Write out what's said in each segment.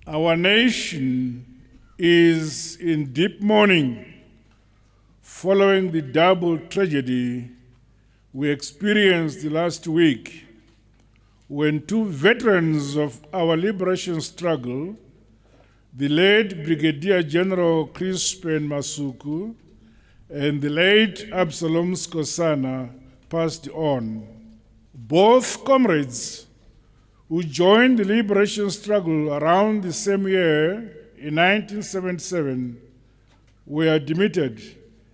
Our nation is in deep mourning following the double tragedy we experienced last week when two veterans of our liberation struggle, the late Brigadier General Crispin Masuku and the late Absolom Sikhosana, passed on. Both comrades who joined the liberation struggle around the same year in 1977 were admitted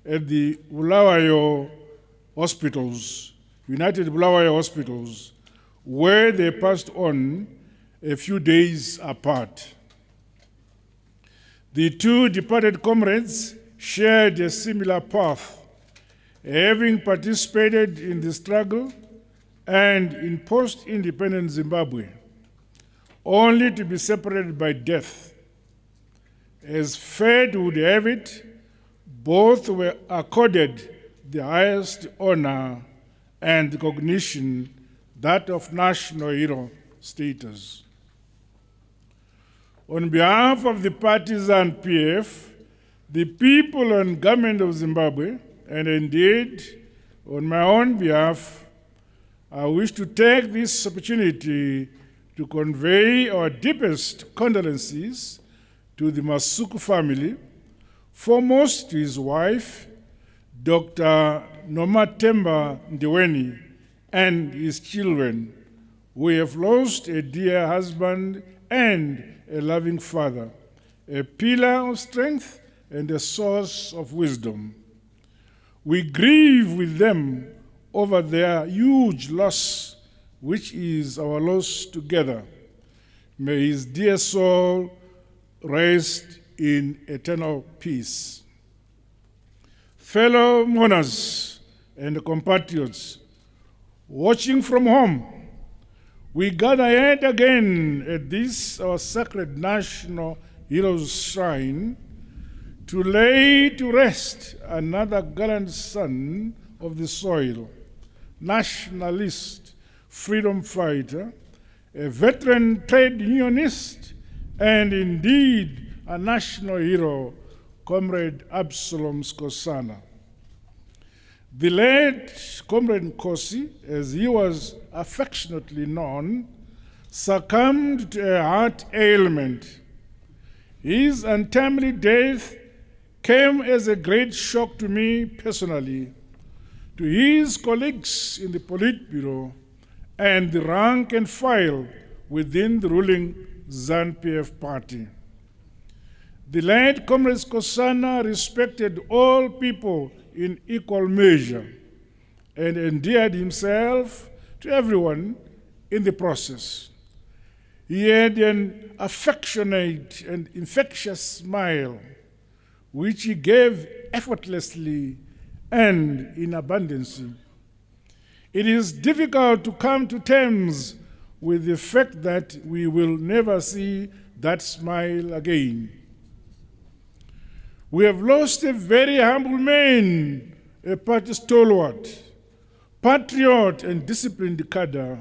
at the Bulawayo hospitals, United Bulawayo hospitals, where they passed on a few days apart. The two departed comrades shared a similar path, having participated in the struggle and in post-independent Zimbabwe, only to be separated by death. As fate would have it, both were accorded the highest honor and recognition, that of national hero status. On behalf of the partisan PF, the people and government of Zimbabwe, and indeed on my own behalf, I wish to take this opportunity to convey our deepest condolences to the Masuku family, foremost to his wife, Dr. Nomatemba Ndiweni, and his children, who have lost a dear husband and a loving father, a pillar of strength and a source of wisdom. We grieve with them over their huge loss, which is our loss together. May his dear soul rest in eternal peace. Fellow mourners and compatriots, watching from home, we gather yet again at this our sacred national heroes' shrine to lay to rest another gallant son of the soil, nationalist, freedom fighter, a veteran trade unionist, and indeed a national hero, Comrade Absolom Sikhosana. The late Comrade Nkosi, as he was affectionately known, succumbed to a heart ailment. His untimely death came as a great shock to me personally, to his colleagues in the Politburo, and the rank and file within the ruling ZANU-PF party. The late Comrade Sikhosana respected all people in equal measure and endeared himself to everyone in the process. He had an affectionate and infectious smile, which he gave effortlessly and in abundance. It is difficult to come to terms with the fact that we will never see that smile again. We have lost a very humble man, a party stalwart, patriot and disciplined cadre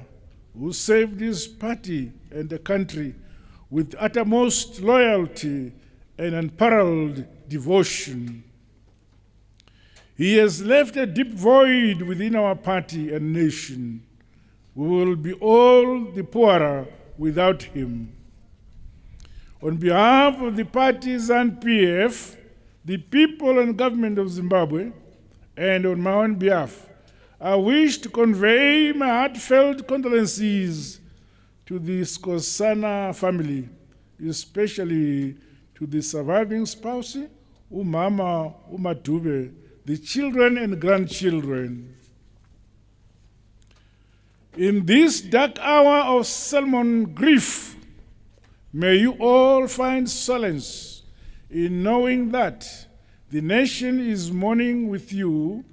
who saved his party and the country with uttermost loyalty and unparalleled devotion. He has left a deep void within our party and nation. We will be all the poorer without him. On behalf of the parties and PF, the people and government of Zimbabwe, and on my own behalf, I wish to convey my heartfelt condolences to the Sikhosana family, especially to the surviving spouse, Umama Umadube, the children and grandchildren. In this dark hour of solemn grief, may you all find solace in knowing that the nation is mourning with you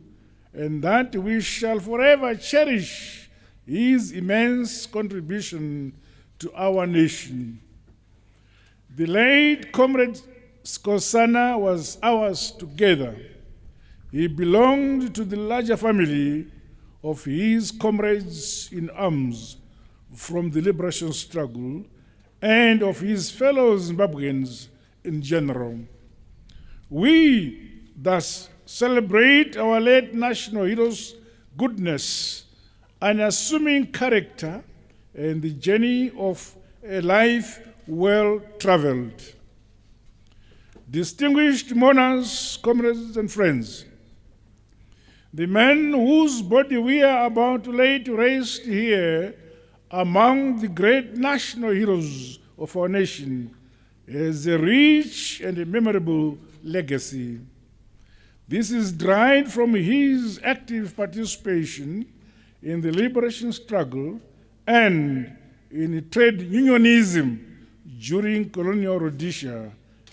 and that we shall forever cherish his immense contribution to our nation. The late Comrade Sikhosana was ours together. He belonged to the larger family of his comrades in arms from the liberation struggle and of his fellow Zimbabweans in general. We thus celebrate our late national hero's goodness, unassuming character, and the journey of a life well traveled. Distinguished mourners, comrades, and friends, the man whose body we are about to lay to rest here among the great national heroes of our nation has a rich and a memorable legacy. This is derived from his active participation in the liberation struggle and in trade unionism during colonial Rhodesia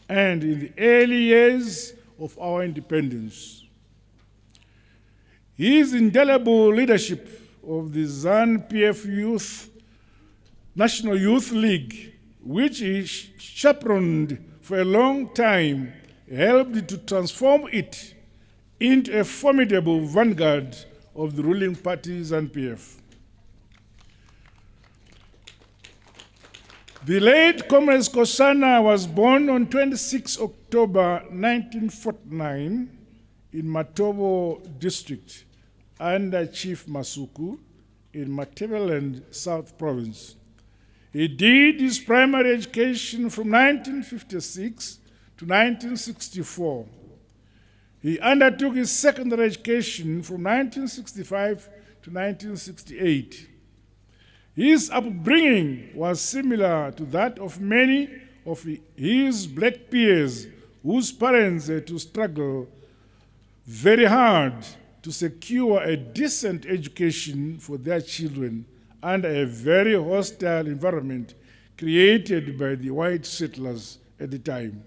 and in the early years of our independence. His indelible leadership of the ZANU-PF Youth National Youth League, which he chaperoned for a long time, helped to transform it into a formidable vanguard of the ruling party ZANU-PF. The late Comrade Sikhosana was born on 26 October 1949 in Matobo district under Chief Masuku in Matabeleland South Province. He did his primary education from 1956 to 1964. He undertook his secondary education from 1965 to 1968. His upbringing was similar to that of many of his black peers whose parents had to struggle very hard to secure a decent education for their children under a very hostile environment created by the white settlers at the time.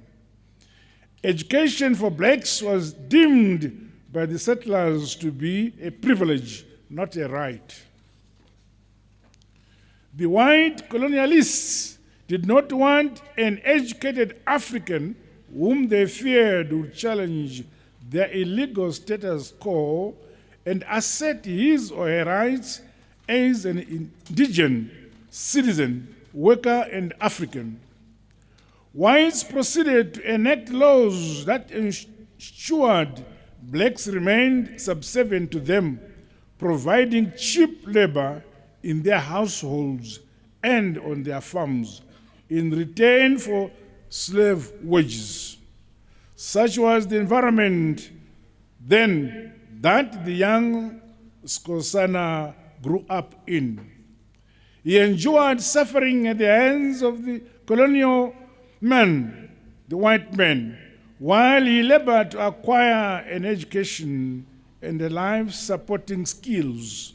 Education for blacks was deemed by the settlers to be a privilege, not a right. The white colonialists did not want an educated African whom they feared would challenge their illegal status quo and assert his or her rights as an indigenous citizen, worker, and African. Whites proceeded to enact laws that ensured blacks remained subservient to them, providing cheap labor in their households and on their farms in return for slave wages. Such was the environment then that the young Sikhosana grew up in. He endured suffering at the hands of the colonial men, the white men, while he labored to acquire an education and a life-supporting skills.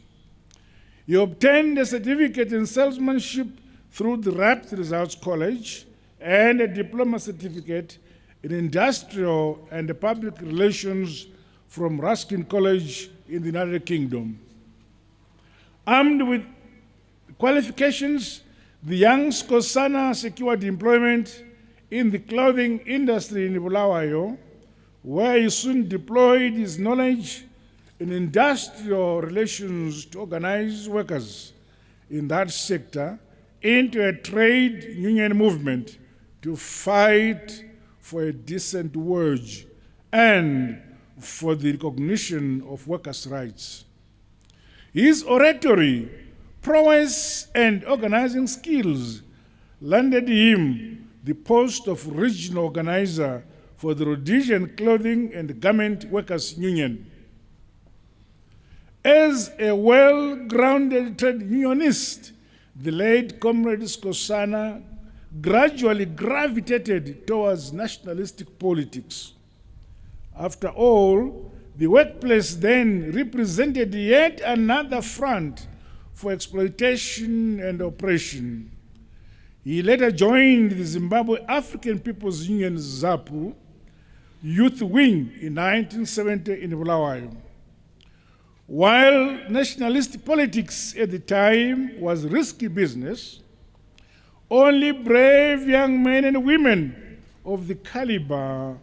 He obtained a certificate in salesmanship through the Rapid Results College and a diploma certificate in industrial and public relations from Ruskin College in the United Kingdom. Armed with qualifications, the young Sikhosana secured employment in the clothing industry in Bulawayo, where he soon deployed his knowledge in industrial relations to organize workers in that sector into a trade union movement to fight for a decent wage and for the recognition of workers' rights. His oratory, prowess, and organizing skills landed him the post of regional organizer for the Rhodesian Clothing and Garment Workers Union. As a well-grounded trade unionist, the late Comrade Sikhosana gradually gravitated towards nationalistic politics. After all, the workplace then represented yet another front for exploitation and oppression. He later joined the Zimbabwe African People's Union ZAPU Youth Wing in 1970 in Bulawayo. While nationalist politics at the time was risky business, only brave young men and women of the caliber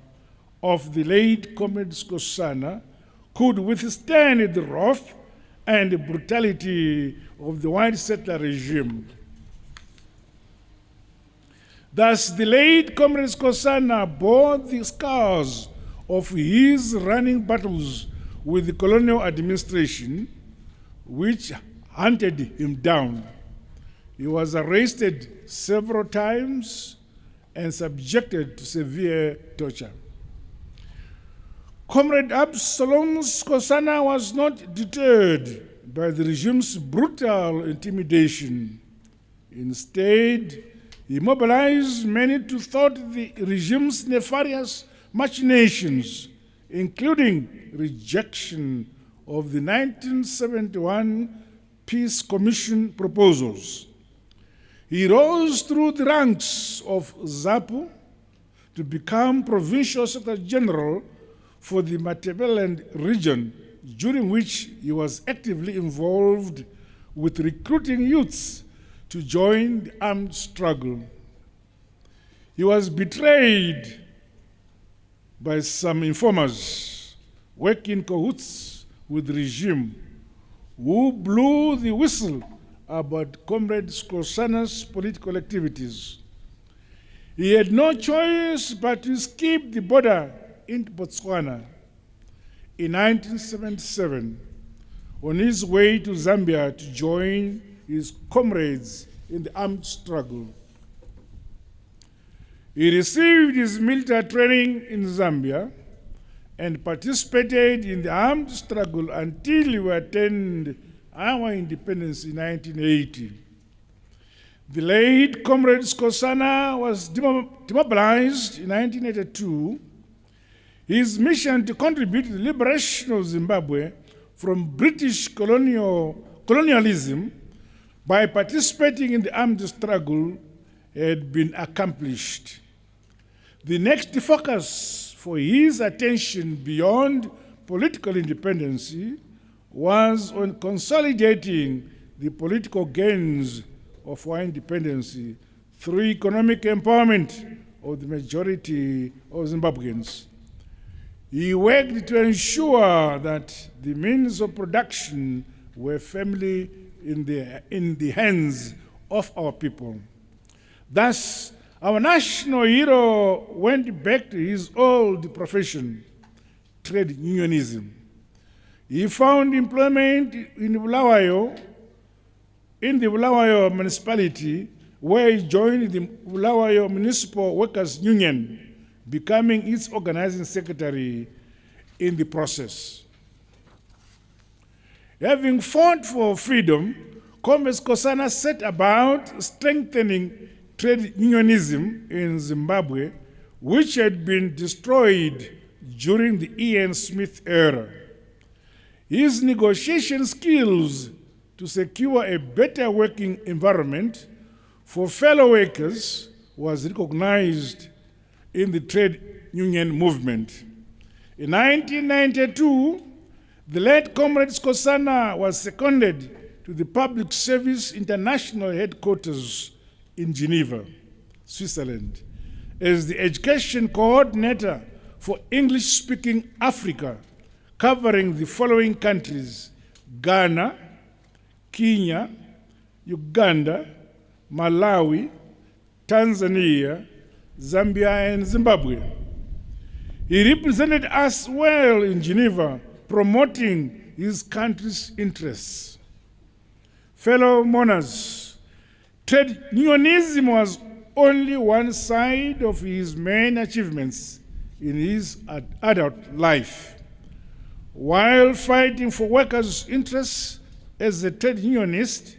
of the late Comrade Sikhosana could withstand the wrath and the brutality of the white settler regime. Thus, the late Comrade Sikhosana bore the scars of his running battles with the colonial administration, which hunted him down. He was arrested several times and subjected to severe torture. Comrade Absolom Sikhosana was not deterred by the regime's brutal intimidation. Instead, he mobilized many to thwart the regime's nefarious machinations, including rejection of the 1971 Peace Commission proposals. He rose through the ranks of ZAPU to become Provincial Secretary General for the Matabeleland region, during which he was actively involved with recruiting youths to join the armed struggle. He was betrayed by some informers working in cahoots with the regime, who blew the whistle about Comrade Sikhosana's political activities. He had no choice but to skip the border into Botswana. In 1977, on his way to Zambia to join his comrades in the armed struggle. He received his military training in Zambia and participated in the armed struggle until we attained our independence in 1980. The late Comrade Sikhosana was demobilized in 1982. His mission to contribute to the liberation of Zimbabwe from British colonialism by participating in the armed struggle had been accomplished. The next focus for his attention beyond political independence was on consolidating the political gains of our independence through economic empowerment of the majority of Zimbabweans. He worked to ensure that the means of production were firmly in the hands of our people. Thus, our national hero went back to his old profession, trade unionism. He found employment in the Bulawayo municipality, where he joined the Bulawayo Municipal Workers Union, becoming its organizing secretary in the process. Having fought for freedom, Comrade Sikhosana set about strengthening trade unionism in Zimbabwe, which had been destroyed during the Ian Smith era. His negotiation skills to secure a better working environment for fellow workers was recognized in the trade union movement. In 1992, the late Comrade Sikhosana was seconded to the Public Service International Headquarters in Geneva, Switzerland, as the education coordinator for English-speaking Africa, covering the following countries: Ghana, Kenya, Uganda, Malawi, Tanzania, Zambia, and Zimbabwe. He represented us well in Geneva, promoting his country's interests. Fellow mourners, trade unionism was only one side of his main achievements in his adult life. While fighting for workers' interests as a trade unionist,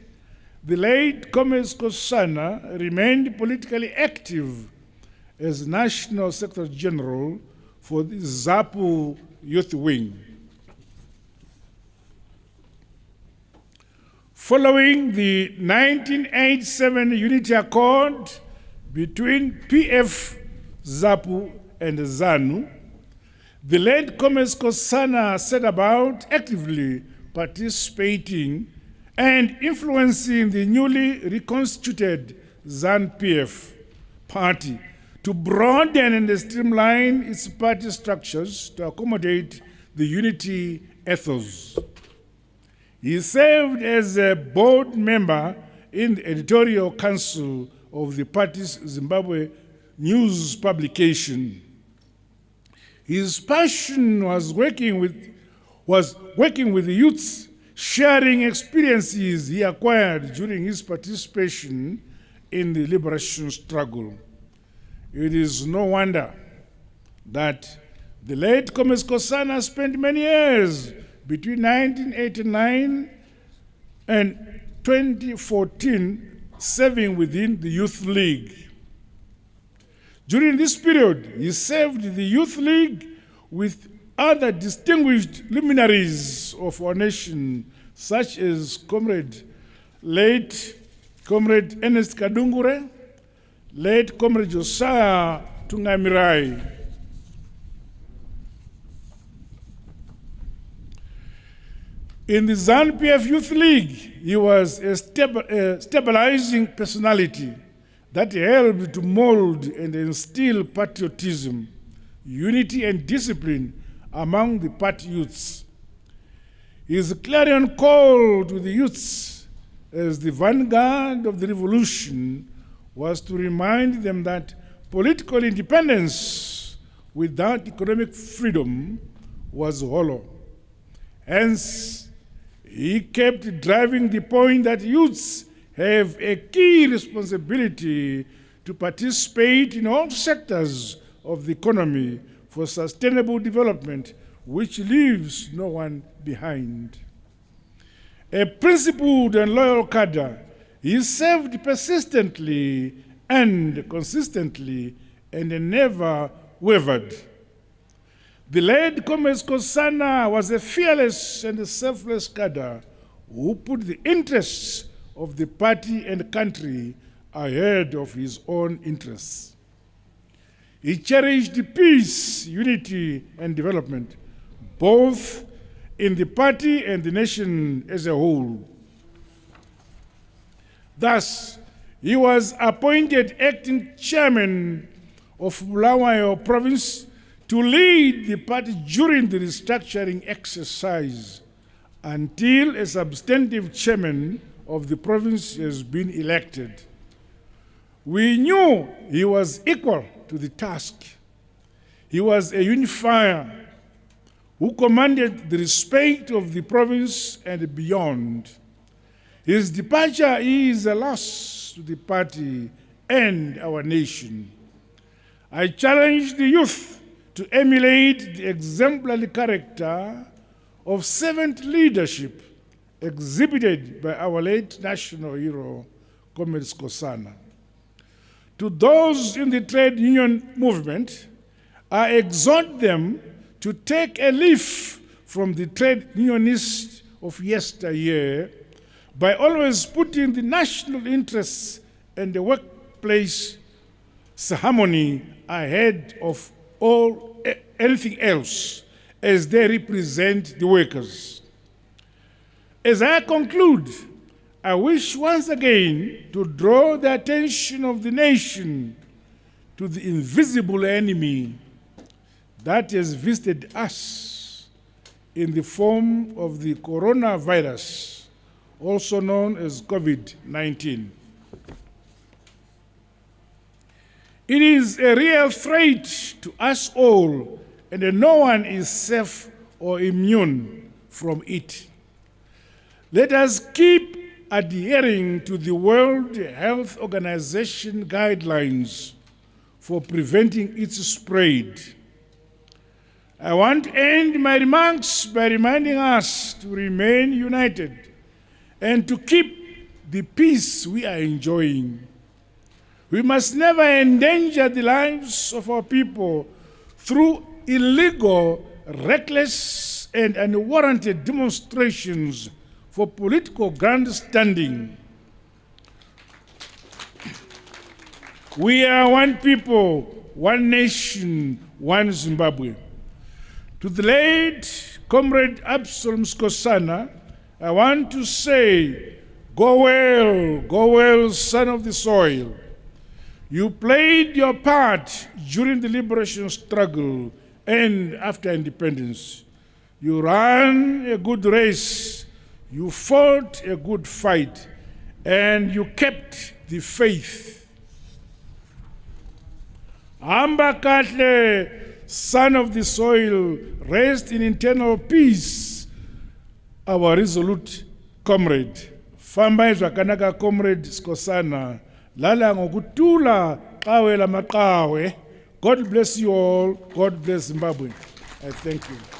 the late Cde Sikhosana remained politically active as National Secretary General for the ZAPU Youth Wing. Following the 1987 Unity Accord between PF, ZAPU, and ZANU, the late Cde Sikhosana set about actively participating and influencing the newly reconstituted ZANU-PF party to broaden and streamline its party structures to accommodate the unity ethos. He served as a board member in the editorial council of the party's Zimbabwe news publication. His passion was working with the youths, sharing experiences he acquired during his participation in the liberation struggle. It is no wonder that the late Cde Sikhosana spent many years between 1989 and 2014 serving within the Youth League. During this period, he served the Youth League with other distinguished luminaries of our nation, such as late Comrade Ernest Kadungure, late Comrade Josiah Tungamirai. In the ZANU-PF Youth League, he was a stabilizing personality that helped to mold and instill patriotism, unity, and discipline among the party youths. His clarion call to the youths as the vanguard of the revolution was to remind them that political independence without economic freedom was hollow. Hence, he kept driving the point that youths have a key responsibility to participate in all sectors of the economy for sustainable development, which leaves no one behind. A principled and loyal cadre, he served persistently and consistently and never wavered. The late Cde Sikhosana was a fearless and selfless cadre who put the interests of the party and country ahead of his own interests. He cherished peace, unity, and development, both in the party and the nation as a whole. Thus, he was appointed acting chairman of Bulawayo province to lead the party during the restructuring exercise until a substantive chairman of the province has been elected. We knew he was equal to the task. He was a unifier who commanded the respect of the province and beyond. His departure is a loss to the party and our nation. I challenge the youth to emulate the exemplary character of servant leadership exhibited by our late national hero, Cde Sikhosana. To those in the trade union movement, I exhort them to take a leaf from the trade unionists of yesteryear by always putting the national interests and the workplace harmony ahead of anything else as they represent the workers. As I conclude, I wish once again to draw the attention of the nation to the invisible enemy that has visited us in the form of the coronavirus, also known as COVID-19. It is a real threat to us all, and no one is safe or immune from it. Let us keep adhering to the World Health Organization guidelines for preventing its spread. I want to end my remarks by reminding us to remain united and to keep the peace we are enjoying. We must never endanger the lives of our people through illegal, reckless, and unwarranted demonstrations for political grandstanding. We are one people, one nation, one Zimbabwe. To the late Comrade Absolom Sikhosana, I want to say, go well, son of the soil. You played your part during the liberation struggle and after independence. You ran a good race, you fought a good fight, and you kept the faith. Hamba kahle, son of the soil, rest in internal peace, our resolute comrade. Famba zvakanaka comrade Sikhosana, lala ngokutula qawe la maqawe. God bless you all. God bless Zimbabwe. I thank you.